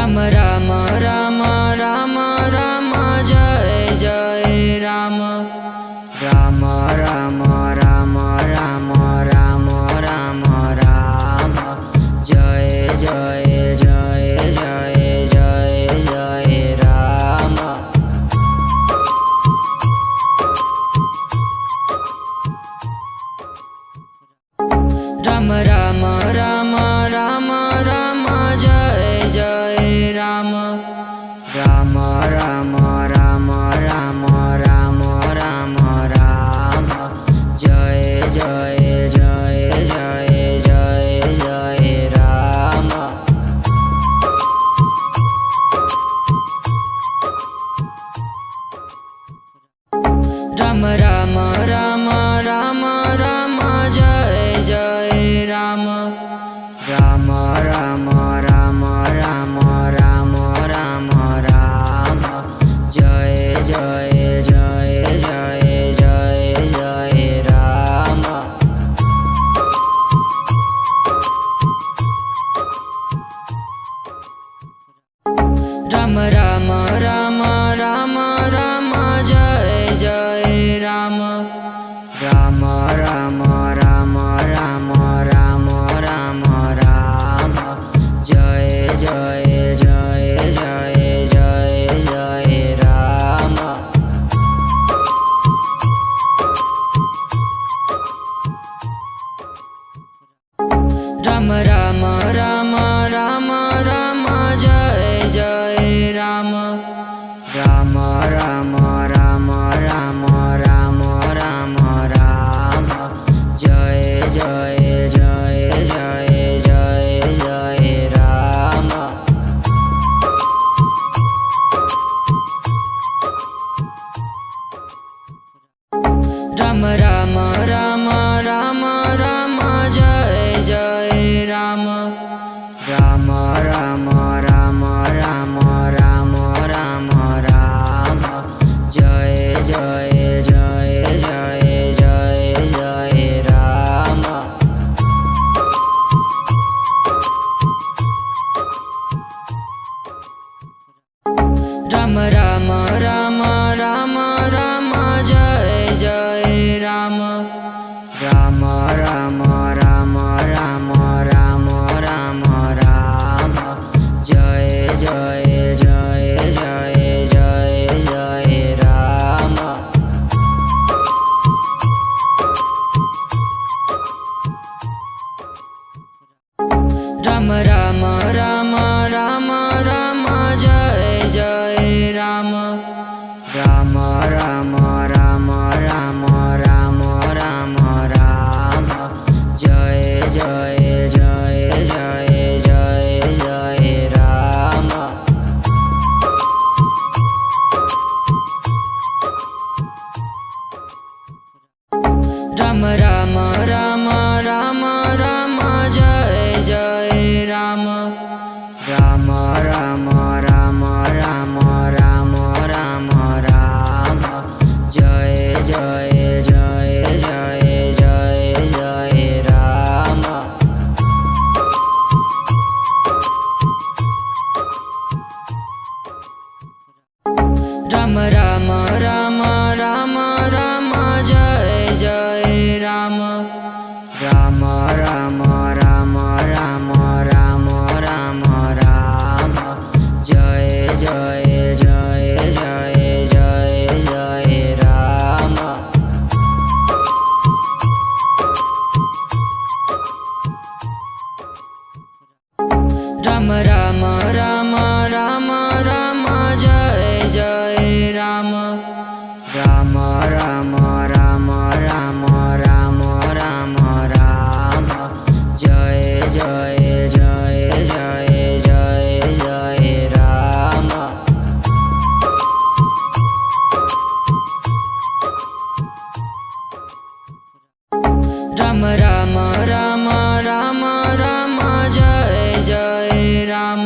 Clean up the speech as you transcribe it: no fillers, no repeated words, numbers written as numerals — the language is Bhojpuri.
राम राम राम राम राम जय जय राम राम राम राम राम राम राम राम जय जय जय जय जय जय राम राम राम राम राम राम जय जय राम राम राम राम राम राम राम राम जय जय जय जय जय जय राम राम राम राम राम राम जय जय राम राम राम राम राम राम राम राम जय जय जय जय जय जय राम राम राम राम राम राम जय जय राम राम राम राम राम राम राम राम जय जय जय जय जय जय राम राम राम राम राम राम जय जय राम राम राम राम राम राम राम राम जय जय जय जय जय जय राम राम राम राम राम राम जय जय राम राम राम राम राम राम राम राम जय जय जय जय जय जय राम राम राम राम राम राम जय जय राम राम राम राम राम राम राम राम जय जय जय जय जय जय राम राम राम राम राम राम जय जय राम राम राम राम राम राम राम राम जय जय जय जय जय जय राम राम राम राम राम राम जय जय राम राम राम राम राम राम राम राम जय जय जय जय जय जय राम राम राम राम राम राम जय जय राम राम राम राम राम राम राम राम जय जय जय जय जय जय राम राम राम राम राम राम जय जय राम राम राम राम राम राम राम राम जय जय जय जय जय जय राम राम राम राम राम राम जय जय राम